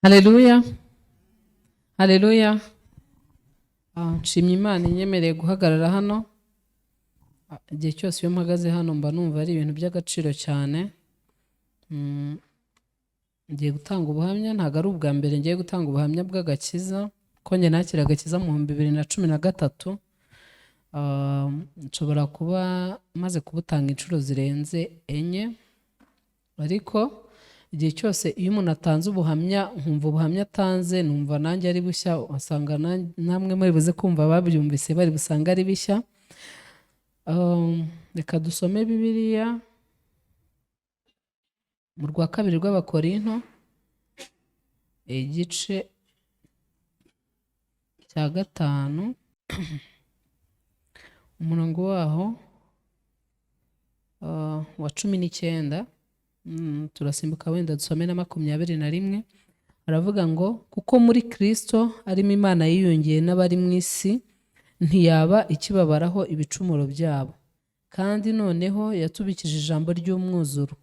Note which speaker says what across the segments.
Speaker 1: Haleluya, haleluya. Nshimye Imana inyemereye guhagarara hano. Igihe cyose iyo mpagaze hano mba numva ari ibintu by'agaciro cyane. Ngiye gutanga ubuhamya, ntabwo ari ubwa mbere ngiye gutanga ubuhamya bw'agakiza, ko njye nakira agakiza mu 2013. Nshobora kuba maze kubutanga inshuro zirenze 4, ariko igihe cyose iyo umuntu atanze ubuhamya nkumva ubuhamya atanze numva nanjye ari bushya, wasanga namwe muri buze kumva babyumvise bari busanga ari bishya. Reka dusome Bibiliya mu rwa 2 rw'Abakorinto igice cya 5 umurongo waho wa 19. Turasimbuka wenda dusome na 21. Aravuga ngo kuko muri Kristo arimo Imana yiyongeye n'abari mu isi ntiyaba ikibabaraho ibicumuro byabo, kandi noneho yatubikije ijambo ry'umwuzuro.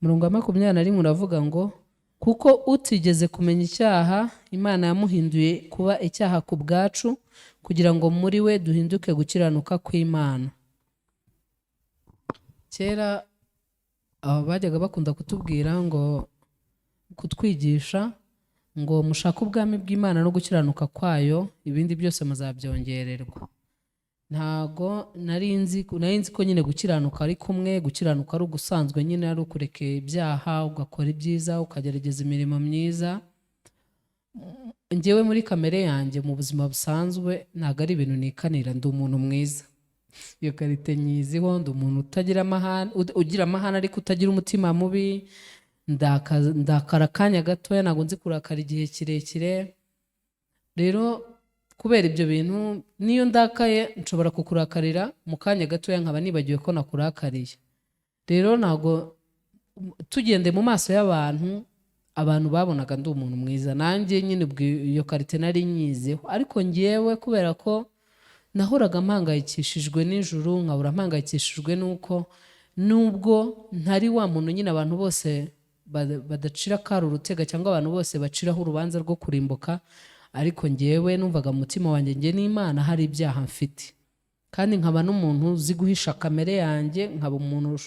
Speaker 1: Umurongo wa 21 uravuga ngo kuko utigeze kumenya icyaha Imana yamuhinduye kuba icyaha ku bwacu kugira ngo muri we duhinduke gukiranuka kw'Imana. Kera bajyaga bakunda kutubwira ngo kutwigisha ngo mushaka ubwami bw'Imana no gukiranuka kwayo, ibindi byose muzabyongererwa. Ntago nari nzi ko nyine gukiranuka ari kumwe, gukiranuka ari ugusanzwe nyine ari ukureka ibyaha ugakora ibyiza ukagerageza imirimo myiza. Njyewe muri kamere yanjye mu buzima busanzwe ntago ari ibintu nikanira, ndi umuntu mwiza. Iyo karite nyiziho, ndi umuntu utagira amahane, ugira amahane ariko utagira umutima mubi. Ndakara akanya gatoya, ntabwo nzi kurakara igihe kirekire. Rero kubera ibyo bintu niyo ndakaye nshobora kukurakarira mu kanya gatoya nkaba nibagiwe ko nakurakariye. Rero ntabwo tugende mu maso y'abantu, abantu babonaga ndi umuntu mwiza, nanjye nyine iyo karite nari nyizeho. Ariko ngewe kubera ko nahoraga mpangayikishijwe n'ijuru, nkabura mpangayikishijwe nuko nubwo ntari wa muntu nyine abantu bose badacira kari urutega cyangwa abantu bose baciraho urubanza rwo kurimbuka, ariko ngewe numvaga mu mutima wanjye nge n'Imana hari ibyaha mfite, kandi nkaba n'umuntu uzi guhisha kamere yanjye, nkaba umuntu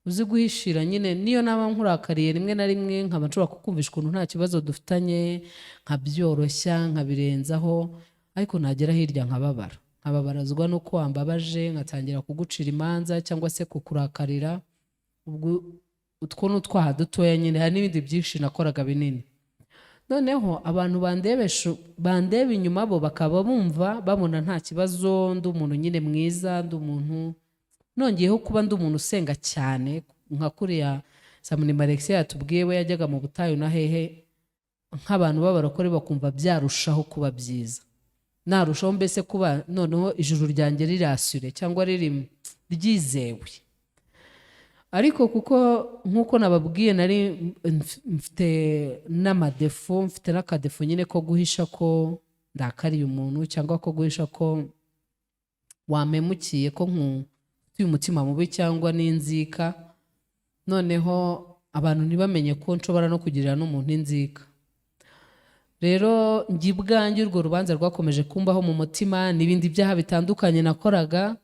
Speaker 1: uzi guhishira nyine. Niyo naba nkurakariye rimwe na rimwe nkaba nshobora kukumvisha ukuntu nta kibazo dufitanye, nkabyoroshya nkabirenzaho, ariko nagera hirya nkababarazwa nuko wambabaje, ngatangira kugucira imanza cyangwa se kukurakarira. Ubwo utwo n'utwaha dutoya nyine, hari n'ibindi byinshi nakoraga binini. Noneho abantu bandeba inyuma bo bakaba bumva babona nta kibazo, ndi umuntu nyine mwiza, ndi umuntu nongeyeho kuba ndi umuntu usenga cyane, nka kuriya Samunima Alexia yatubwiye we yajyaga mu butayu na hehe, nk'abantu b'abarokore bakumva byarushaho kuba byiza, narushaho mbese kuba noneho ijuru ryanjye rirasure cyangwa ryizewe. Ariko kuko nk'uko nababwiye nari mfite n'amadefu, mfite n'akadefu nyine ko guhisha ko ndakariye umuntu, cyangwa ko guhisha ko wamemukiye, ko nkutuye umutima mubi cyangwa n'inzika. Noneho abantu ntibamenye ko nshobora no kugirira n'umuntu inzika. Rero njye ubwanjye urwo rubanza rwakomeje kumbaho mu mutima, n'ibindi byaha bitandukanye nakoraga,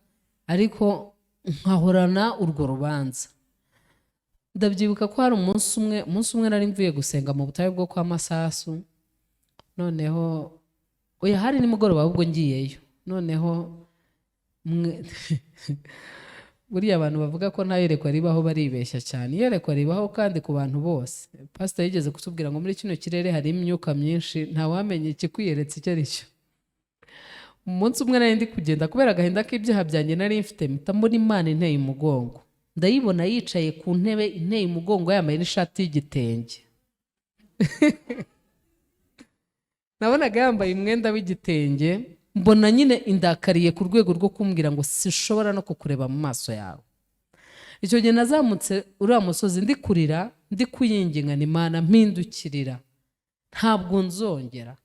Speaker 1: ariko nkahorana urwo rubanza. Ndabyibuka ko hari umunsi umwe nari mvuye gusenga mu butayu bwo kwa Masasu. Noneho oya, hari nimugoroba ahubwo ngiyeyo. Noneho buriya abantu bavuga ko nta yerekwa ribaho baribeshya cyane. Iyerekwa ribaho kandi ku bantu bose. Pastor yigeze kutubwira ngo muri kino kirere hari imyuka myinshi, nta wamenye ikikwiyeretse icyo ari cyo. Umunsi umwe nari ndi kugenda, kubera agahinda k'ibyaha byanjye nari mfite, mpita mbona Imana inteye umugongo. Ndayibona yicaye ku ntebe inteye umugongo, yambaye n'ishati y'igitenge. Nabonaga yambaye umwenda w'igitenge, mbona nyine indakariye ku rwego rwo kumbwira ngo sinshobora no kukureba mu maso yawe. Icyo gihe nazamutse uriya musozi ndi kurira, ndi kuyinginga Imana, mpindukirira, ntabwo nzongera,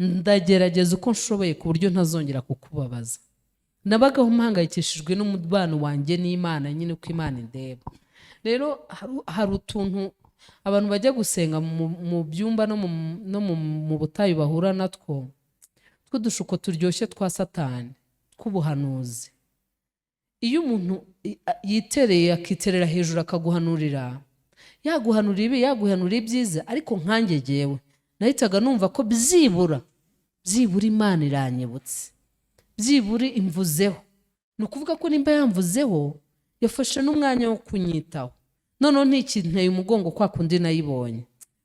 Speaker 1: ndagerageza uko nshoboye ku buryo ntazongera kukubabaza. Nabagaho mpangayikishijwe n'umubano wanjye n'Imana, nyine uko Imana indeba. Rero hari utuntu abantu bajya gusenga mu byumba no mu butayu bahura natwo tw'udushuko turyoshye twa satani tw'ubuhanuzi. Iyo umuntu yitereye akiterera hejuru akaguhanurira, yaguhanurira ibi, yaguhanurira ibyiza, ariko nkanjye jyewe nahitaga numva ko byibura Imana iranyibutse, byibura imvuzeho. Ni ukuvuga ko nimba yamvuzeho yafashe n'umwanya wo kunyitaho, noneho ntikinteye umugongo kwa kundi nayibonye,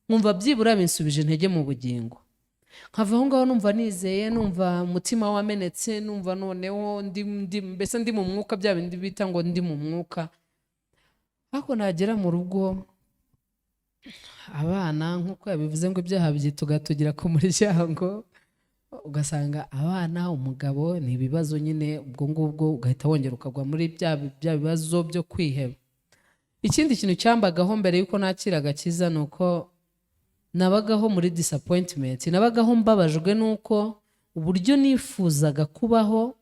Speaker 1: nkumva byibura binsubije intege mu bugingo. Nkava aho ngaho numva nizeye, numva umutima wamenetse, numva noneho mbese ndi mu mwuka, bya bindi bita ngo ndi mu mwuka. Ariko nagera mu rugo, abana nk'uko yabivuze ngo ibyaha byitugatugera ku muryango, ugasanga abana, umugabo, ni ibibazo nyine. Ubwo ngubwo ugahita wongera ukagwa muri bya bibazo byo kwiheba. Ikindi kintu cyambagaho mbere yuko nakira agakiza ni uko nabagaho muri disappointment, nabagaho mbabajwe nuko uburyo nifuzaga kubaho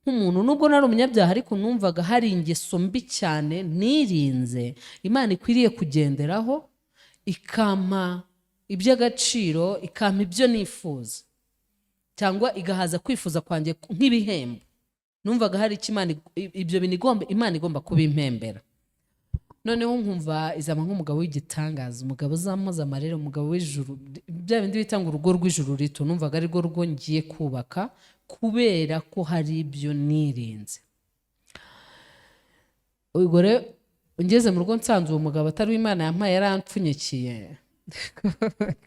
Speaker 1: nk'umuntu, nubwo nari umunyabyaha, ariko numvaga hari ingeso mbi cyane nirinze Imana ikwiriye kugenderaho, ikampa iby'agaciro, ikampa ibyo nifuza, cyangwa igahaza kwifuza kwanjye nk'ibihembo. Numvaga hari ibyo bintu Imana igomba kubimpembera. Noneho nkumva izama nk'umugabo w'igitangaza, umugabo uzamuza amarere, umugabo w'ijuru, bya bindi bita ngo urugo rw'ijuru rito. Numvaga ari rwo rugo ngiye kubaka kubera ko hari ibyo nirinze. Ubwo rero ngeze mu rugo nsanze uwo mugabo atari Imana yampaye, yarampfunyikiye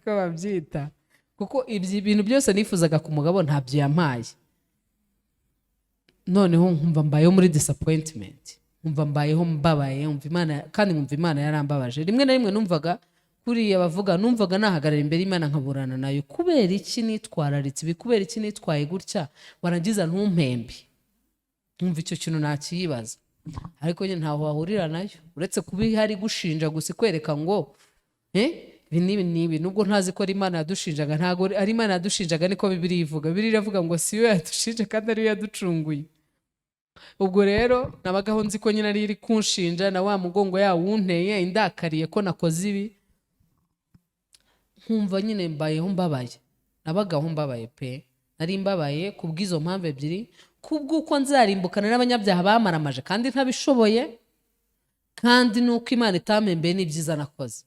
Speaker 1: ko babyita, kuko ibyo bintu byose nifuzaga ku mugabo ntabyo yampaye. Noneho nkumva mbayeho muri disappointment, nkumva mbayeho mbabaye, kandi nkumva Imana yarambabaje. Rimwe na rimwe numvaga kuriya bavuga, numvaga nahagarara imbere y'Imana nkaburana nayo, kubera iki nitwararitse ibi, kubera iki nitwaye gutya, warangiza ntumpembe. Nkumva icyo kintu nakiyibaza, ariko nyine ntaho wahurira nayo uretse kuba ihari gushinja gusa, kwereka ngo ibi n'ibi. Nubwo ntazi ko ari Imana yadushinjaga, ntago ari Imana yadushinjaga, niko Bibiliya ivuga. Bibiliya iravuga ngo si yo yadushinja kandi ari yo yaducunguye. Ubwo rero nabagaho nzi ko nyine ari iri kunshinja, na wa mugongo yawunteye indakariye ko nakoze ibi. Nkumva nyine mbayeho mbabaye, nabagaho mbabaye pe. Nari mbabaye kubw'izo mpamvu ebyiri, kubw'uko nzarimbukana n'abanyabyaha bamaramaje kandi ntabishoboye, kandi nuko Imana itampembeye n'ibyiza nakoze.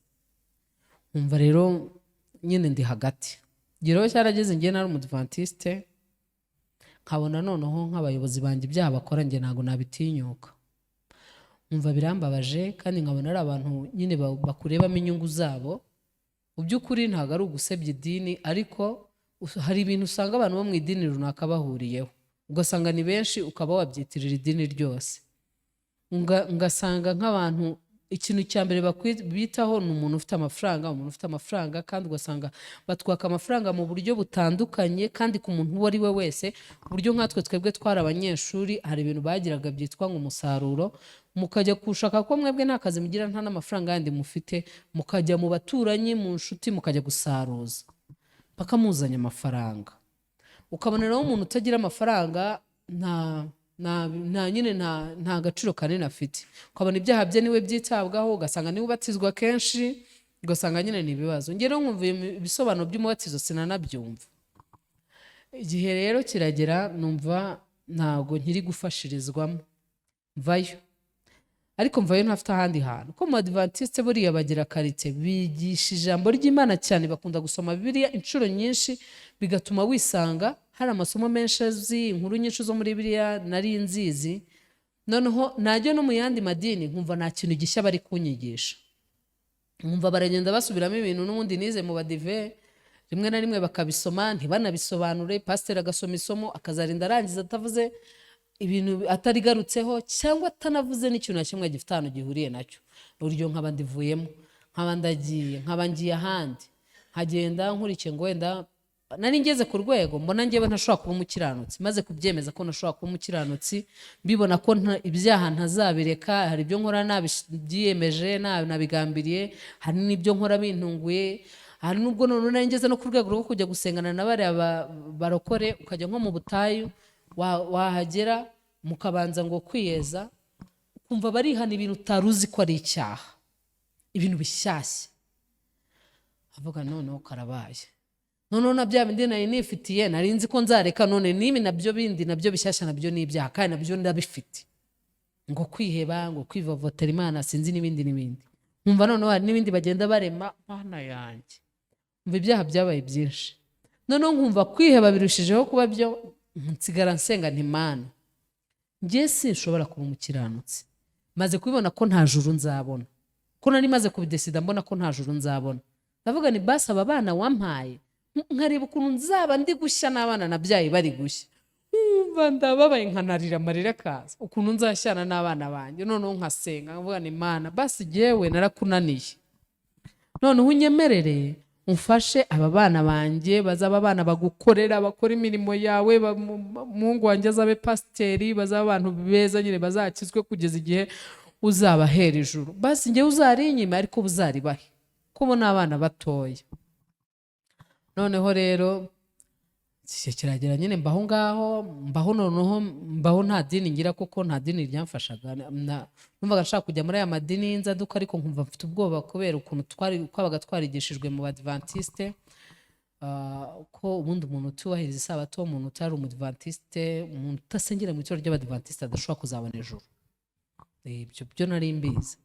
Speaker 1: Nkumva rero nyine ndi hagati. Gero cyarageze ngiye nari umudventiste, nkabona noneho nk'abayobozi banjye ibyaha bakora njye ntago nabitinyuka. Nkumva birambabaje, kandi nkabona ari abantu nyine bakurebamo inyungu zabo. Mu by'ukuri ntago ari ugusebya idini, ariko hari ibintu usanga abantu bo mu idini runaka bahuriyeho, ugasanga ni benshi, ukaba wabyitirira idini ryose. Ngasanga nk'abantu ikintu cya mbere bitaho ni umuntu ufite amafaranga, kandi ugasanga batwaka amafaranga mu buryo butandukanye, kandi ku muntu uwo ari we wese. Uburyo nkatwe twebwe twari abanyeshuri, hari ibintu bagiraga byitwa ngo umusaruro, mukajya kushaka ko mwebwe nta kazi mugira, nta n'amafaranga yandi mufite, mukajya mu baturanyi, mu nshuti, mukajya gusaruza paka muzanye amafaranga. Ukabona rero umuntu utagira amafaranga nta gaciro kanini afite. Ukabona ibyaha bye niwe byitabwaho, ugasanga niwe ubatizwa kenshi, ugasanga nyine ni ibibazo. Ngero nkumva ibisobanuro by'umubatizo sinanabyumva. Igihe rero kiragera numva ntago nkiri gufashirizwamo, mvayo. Ariko mvayo ntafite ahandi hantu, ko mu Adventiste buriya bagira karite, bigisha ijambo ry'Imana cyane, bakunda gusoma Bibiliya inshuro nyinshi, bigatuma wisanga hari amasomo menshi azi, inkuru nyinshi zo muri Bibiliya nari nzizi. Noneho najya no mu yandi madini nkumva nta kintu gishya bari kunyigisha, nkumva baragenda basubiramo ibintu n'ubundi nize mu badive, rimwe na rimwe bakabisoma ntibanabisobanure. Pasiteri agasoma isomo akazarinda arangiza atavuze ibintu atarigarutseho, cyangwa atanavuze n'ikintu na kimwe gifite ahantu gihuriye nacyo. Uryo nkaba ndivuyemo, nkaba ngiye ahandi, nkagenda nkurikiye ngo wenda nari ngeze ku rwego mbona ngewe ntashobora kuba umukiranutsi. Maze kubyemeza ko ntashobora kuba umukiranutsi, mbibona ko ibyaha ntazabireka, hari ibyo nkora nabyiyemeje, nabigambiriye, hari n'ibyo nkora bintunguye. Hari nubwo none nari ngeze no ku rwego rwo kujya gusengana na bariya barokore, ukajya nko mu butayu, wahagera mukabanza ngo kwiyeza, ukumva barihana ibintu utaruzi ko ari icyaha. ibintu bishyashya. avuga noneho karabaye, noneho na bya bindi nari nifitiye nari nzi ko nzareka, none n'ibi nabyo bindi nabyo bishyashya nabyo ni ibyaha kandi nabyo ndabifite, ngo kwiheba, ngo kwivovotera Imana, sinzi n'ibindi n'ibindi. Nkumva noneho hari n'ibindi bagenda barema, Mana yanjye, umva ibyaha byabaye byinshi. Noneho nkumva kwiheba birushijeho kuba byo, nsigara nsenga nti Mana, njye sinshobora kuba umukiranutsi, maze kubibona ko nta juru nzabona, ko nari maze kubidesida mbona ko nta juru nzabona. Ndavuga ni basi aba bana wampaye nkareba ukuntu nzaba ndi gushya n'abana nabyaye bari gushya, umva ndababaye nkanarira amarira akaza, ukuntu nzashyana n'abana banjye. Noneho nkasenga nkavuga ni Mana, basi jyewe narakunaniye, noneho unyemerere umfashe aba bana banjye bazaba abana bagukorera, bakora imirimo yawe, umuhungu wanjye azabe pasiteri, bazaba abantu beza nyine bazakizwe kugeza igihe uzabahera ijuru. Basi njyewe uzari inyuma ariko buzaribahe, kubo n'abana batoya. Noneho rero kiragera nyine mbaho ngaho, noneho mbaho nta dini ngira, kuko nta dini ryamfashaga. Numvaga nshaka kujya muri aya madini y'inzaduka, ariko nkumva mfite ubwoba kubera ukuntu twabaga twarigishijwe mu Badventiste, ko ubundi umuntu utubahiriza isabato, umuntu utari umudventiste, umuntu utasengera mu itorero ry'Abadventiste adashobora kuzabona ijuru. Ibyo byo nari mbizi.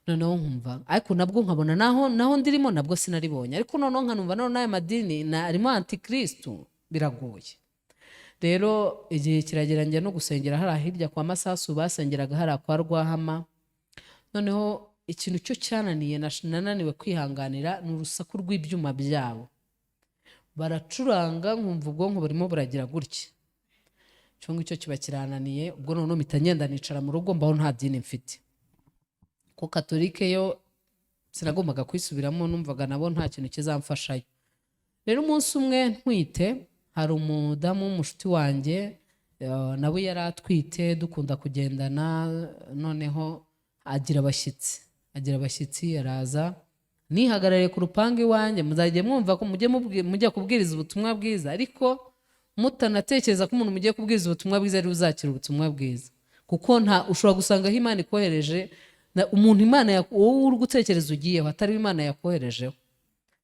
Speaker 1: Noneho nkumva, ariko nabwo nkabona naho ndirimo nabwo sinaribonye, ariko noneho nkanumva noneho n'aya madini arimo antikristo, biragoye. Rero igihe kiragera njya no gusengera hariya hirya kwa Masasu, basengeraga hariya kwa Rwahama. Noneho ikintu cyo cyananiye, nananiwe kwihanganira, ni urusaku rw'ibyuma byabo, baracuranga nkumva ubwonko burimo buragira gutya. Cyo ngicyo kiba kirananiye, ubwo noneho mpita ngenda nicara mu rugo, mbaho nta dini mfite. Ko Katolike yo sinagombaga kwisubiramo, numvaga nabo nta kintu kizamfashayo. Rero umunsi umwe ntwite, hari umudamu w'umushuti wanjye, nawe yari atwite, dukunda kugendana. Noneho agira abashyitsi, araza, nihagarariye ku rupangu iwanjye. Muzajye mwumva ko mujye kubwiriza ubutumwa bwiza, ariko mutanatekereza ko umuntu mugiye kubwiriza ubutumwa bwiza ari uzakira ubutumwa bwiza, kuko ushobora gusanga aho Imana ikohereje umuntu, wowe uri gutekereza ugiyeho atari Imana yakoherejeho,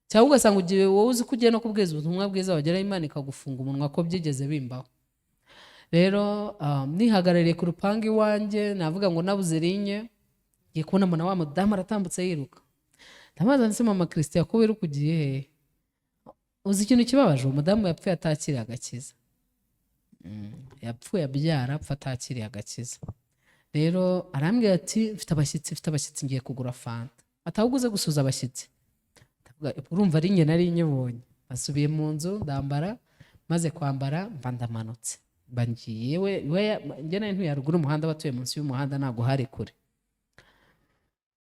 Speaker 1: cyangwa ugasanga ugiye wowe uzi ko ugiye no kubwiriza ubutumwa bwiza, wagera Imana ikagufunga umunwa, ko byigeze bimbaho. Rero nihagarariye ku rupangu iwanjye, navuga ngo nabuze rinye, ngiye kubona mbona wa mudamu aratambutse yiruka. Ndamaze nsema Mama Christian, ko wiruka ugiye hehe? Uzi ikintu kibabaje, umudamu yapfuye atakiriye agakiza. Yapfuye abyara, apfa atakiriye agakiza. Rero arambwira ati mfite abashyitsi ngiye kugura fanta. Atawuguze gusuza abashyitsi. Urumva ari njye nari nyibonye. Basubiye mu nzu, ndambara, maze kwambara mba ndamanutse. Bangiye njye nari ntuye haruguru umuhanda, batuye munsi y'umuhanda, ntago hari kure.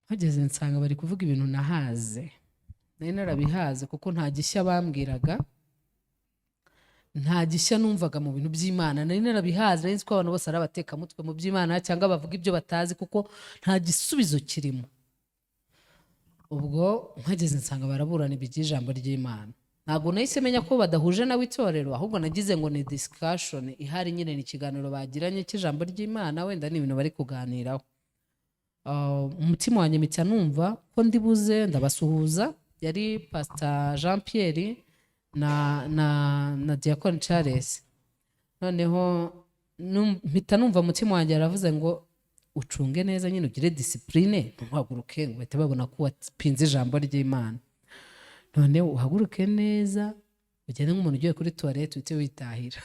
Speaker 1: Hageze nsanga bari kuvuga ibintu nahaze. Nari narabihaze kuko nta gishya bambwiraga, nta gishya numvaga mu bintu by'Imana. Nari narabihaze, nari nzi ko abantu bose ari abatekamutwe mu by'Imana, cyangwa bavuga ibyo batazi, kuko nta gisubizo kirimo. Ubwo mpageze nsanga baraburana iby'ijambo ry'Imana. Ntabwo nahise menya ko badahuje nawe itorero, ahubwo nagize ngo ni discussion ihari, nyine ni ikiganiro bagiranye cy'ijambo ry'Imana, wenda ni ibintu bari kuganiraho. Umutima wanjye mpita numva ko ndibuze ndabasuhuza. Yari Pastor Jean Pierre na Diakon Charles. Noneho mpita numva umutima wanjye yaravuze ngo ucunge neza, nyine ugire discipline, ntuhaguruke ngo bahite babona ko wapinze ijambo ry'Imana. None uhaguruke neza, ugende nk'umuntu ugiye kuri toilette uhite witahira.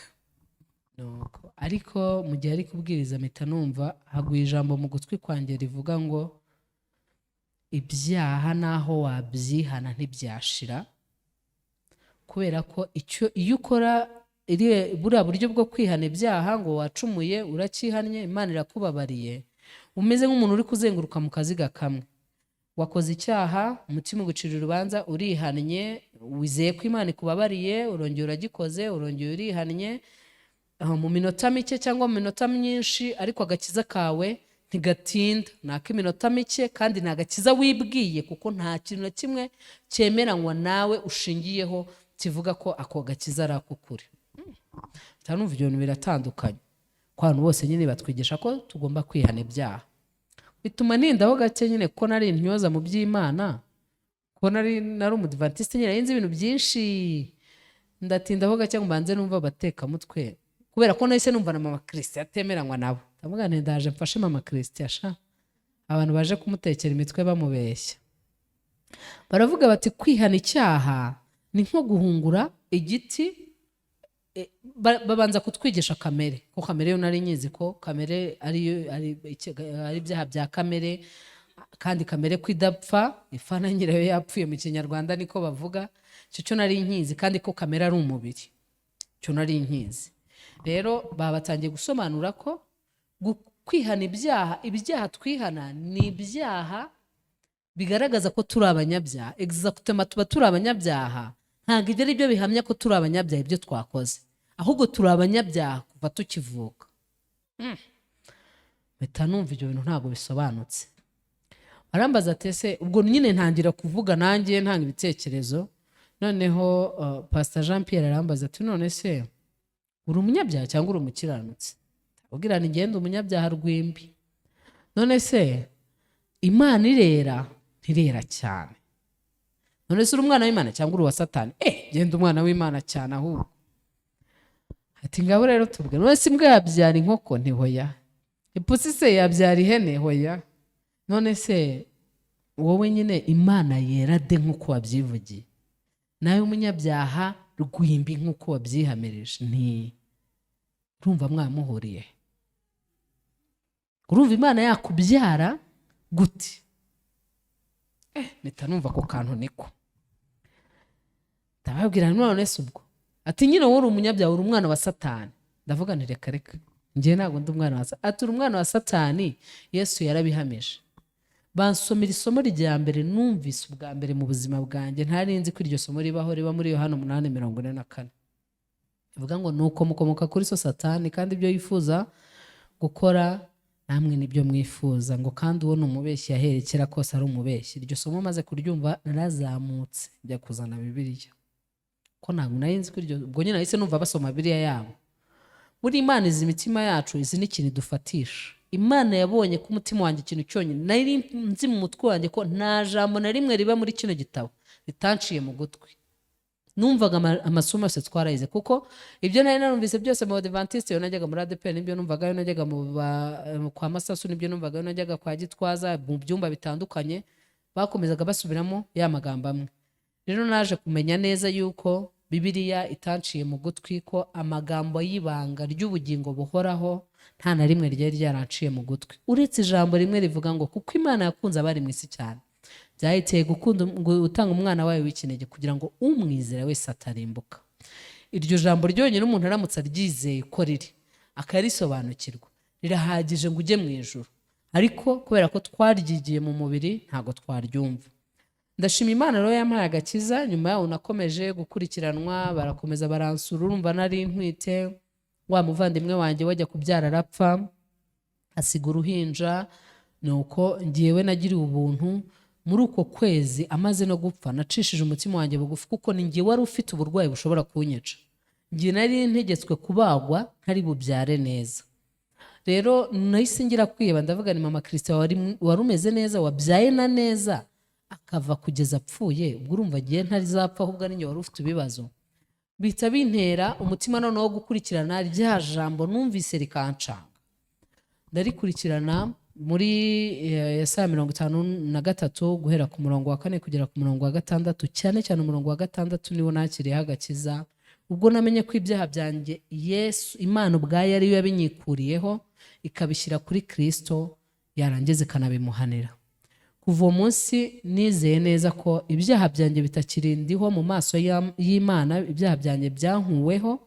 Speaker 1: Nuko ariko mu gihe ari kubwiriza mpita numva haguye ijambo mu gutwi kwanjye rivuga ngo ibyaha naho wabyihana ntibyashira, kubera ko iyo ukora buriya buryo bwo kwihana ibyaha, ngo wacumuye urakihannye, Imana irakubabariye, umeze nk'umuntu uri kuzenguruka mu kaziga kamwe. Wakoze icyaha, umutima ugucira urubanza, urihannye, wizeye ko Imana ikubabariye, urongera uragikoze, urongera urihannye mu minota mike cyangwa mu minota myinshi, ariko agakiza kawe ntigatinda. Ni ak'iminota mike kandi ni agakiza wibwiye, kuko nta kintu na kimwe cyemeranywa nawe ushingiyeho kivuga ko ako gakiza ari ak'ukuri. Numva ibyo bintu biratandukanye, ko abantu bose nyine batwigisha ko tugomba kwihana ibyaha, bituma nindaho gake nyine ko nari intyoza mu by'Imana, ko nari umudivantiste nyine nzi ibintu byinshi, ndatindaho gake ngo mbanze numva abatekamutwe, kubera ko nahise numva na mama Christian atemeranywa nabo. Ndavuga nti ndaje mfashe mama Christian sha, abantu baje kumutekera imitwe bamubeshya. Baravuga bati kwihana icyaha ni nko guhungura igiti. Babanza kutwigisha kamere, ko kamere yo nari nyizi ko kamere ari ibyaha bya kamere, kandi kamere kwidapfa ifana nyirayo yapfuye mu Kinyarwanda niko bavuga. Cyo nari nkizi, kandi ko kamere ari umubiri, cyo nari nkizi. Rero babatangiye gusobanura ko kwihana ibyaha twihana ni ibyaha bigaragaza ko turi abanyabyaha. Exactement, tuba turi abanyabyaha, ntabwo ibyo ari byo bihamya ko turi abanyabyaha ibyo twakoze, ahubwo turi abanyabyaha kuva tukivuka. Mpita numva ibyo bintu ntabwo bisobanutse. Arambaza ati ese ubwo nyine ntangira kuvuga nanjye ntanga ibitekerezo. Noneho Pastor Jean Pierre arambaza ati none se uri umunyabyaha cyangwa uri umukiranutsi? Ubwira ni ngende umunyabyaha rwimbi. None se Imana irera ntirera cyane? None se uri umwana w'Imana cyangwa uri wa Satani? Genda umwana w'Imana cyane ahubwo. Ati ngabo rero tubwe, none se imbwa yabyara inkoko? Ntihoya. Ipusi se yabyara ihene? Hoya. None se wowe nyine Imana yera de nk'uko wabyivugiye, nawe umunyabyaha rwimbi nk'uko wabyihamirije? Nti urumva mwamuhuriye? Urumva Imana yakubyara gute? Mpita numva ko kantu niko. Ndababwira none se ubwo ati nyine wowe uri umunyabyaha, uri umwana wa Satani. Ndavuga nti reka njye ntabwo ndi umwana wa Satani. Ati uri umwana wa Satani, Yesu yarabihamije. Bansomera isomo rya mbere numvise ubwa mbere mu buzima bwanjye, ntari nzi ko iryo somo riba muri Yohana 8:44. Ivuga ngo nuko mukomoka kuri so Satani, kandi ibyo yifuza gukora namwe nibyo mwifuza, ngo kandi uwo ni umubeshyi yaherekera kose ari umubeshyi. Iryo somo maze kuryumva narazamutse njya kuzana Bibiliya, ko ntabwo nari nzi ko ubwo nyine nahise numva basoma Bibiliya yabo. Muri Imana izi imitima yacu, izi ni ikintu idufatisha. Imana yabonye ko umutima wanjye ikintu cyonyine nari nzi mu mutwe wanjye ko nta jambo na rimwe riba muri kino gitabo ritanciye mu gutwi. Numvaga amasomo yose twarayize, kuko ibyo nari narumvise byose mu Adventiste, yo najyaga muri ADP nibyo numvaga, yo najyaga kwa Masasu nibyo numvaga, yo najyaga kwa Gitwaza mu byumba bitandukanye, bakomezaga basubiramo ya magambo amwe. Rero naje kumenya neza yuko Bibiliya itanciye mu gutwi, ko amagambo y'ibanga ry'ubugingo buhoraho nta na rimwe ryari ryaranciye mu gutwi, uretse ijambo rimwe rivuga ngo kuko Imana yakunze abari mu isi cyane byahiteye gutanga umwana wayo w'ikinege kugira ngo umwizera wese atarimbuka. Iryo jambo ryonyine umuntu aramutse aryizeye ko riri akarisobanukirwa, rirahagije ngo ujye mu ijuru. Ariko kubera ko twaryigiye mu mubiri ntago twaryumva. Ndashima Imana rero yampaye agakiza. Nyuma yaho nakomeje gukurikiranwa, barakomeza baransura. Urumva nari ntwite, wa muvandimwe wanjye wajya kubyara arapfa asiga uruhinja. Nuko ngiyewe nagiriwe ubuntu muri uko kwezi amaze no gupfa, nacishije umutima wanjye bugufi, kuko ni ngiye wari ufite uburwayi bushobora kunyica. Ngiye nari ntegetswe kubagwa ntari bubyare neza. Rero nahise ngira kwiheba, ndavuga ni mama Christian wari umeze neza, wabyaye na neza, akava kugeza apfuye, ubwo urumva ngiye ntarizapfa, ahubwo ari njye wari ufite ibibazo. Bihita bintera umutima noneho gukurikirana rya jambo numvise rikancanga. Ndarikurikirana muri Yesaya 53 guhera ku murongo wa 4 kugera ku murongo wa 6, cyane cyane umurongo wa 6 niwo nakiriye agakiza. Ubwo namenye ko ibyaha byanjye Yesu Imana ubwayo ari yo yabinyikuriyeho, ikabishyira kuri Kristo, yarangiza ikanabimuhanira. Kuva uwo munsi nizeye neza ko ibyaha byanjye bitakirindiho mu maso y'Imana, ibyaha byanjye byankuweho,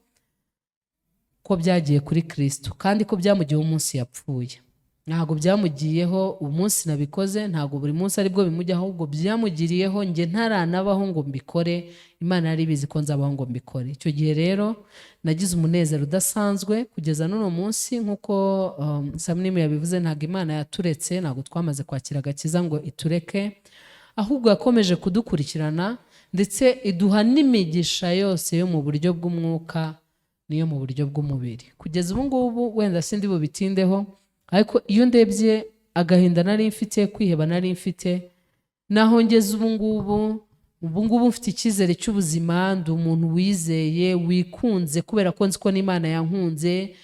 Speaker 1: ko byagiye kuri Kristo, kandi ko byamugiyeho umunsi yapfuye. Ntabwo byamugiyeho umunsi nabikoze, ntabwo buri munsi aribwo bimujyaho, ahubwo byamugiriyeho njye ntaranabaho ngo mbikore. Imana yari ibizi ko nzabaho ngo mbikore. Icyo gihe rero nagize umunezero udasanzwe kugeza n'uno munsi. Nk'uko Samnimu yabivuze, ntabwo Imana yaturetse, ntabwo twamaze kwakira agakiza ngo itureke, ahubwo yakomeje kudukurikirana, ndetse iduha n'imigisha yose yo mu buryo bw'umwuka niyo mu buryo bw'umubiri. Kugeza ubu ngubu wenda sindi bubitindeho, ariko iyo ndebye agahinda nari mfite, kwiheba nari mfite, naho ngeze ubu ngubu mfite icyizere cy'ubuzima, ndi umuntu wizeye, wikunze, kubera ko nzi ko n'Imana yankunze,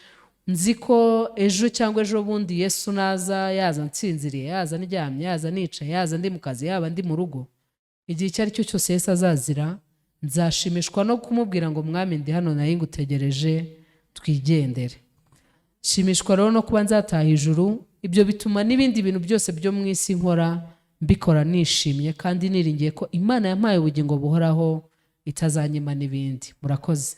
Speaker 1: nzi ko ejo cyangwa ejo bundi Yesu naza, yaza nsinziriye, yaza ndyamye, yaza nicaye, yaza ndi mu kazi, yaba ndi mu rugo, igihe icyo ari cyo cyose Yesu azazira, nzashimishwa no kumubwira ngo mwami ndi hano nari ngutegereje, twigendere. Shimishwa rero no kuba nzataha ijuru. Ibyo bituma n'ibindi bintu byose byo mu isi nkora mbikora nishimye, kandi niringiye ko Imana yampaye ubugingo buhoraho itazanyima n'ibindi. Murakoze.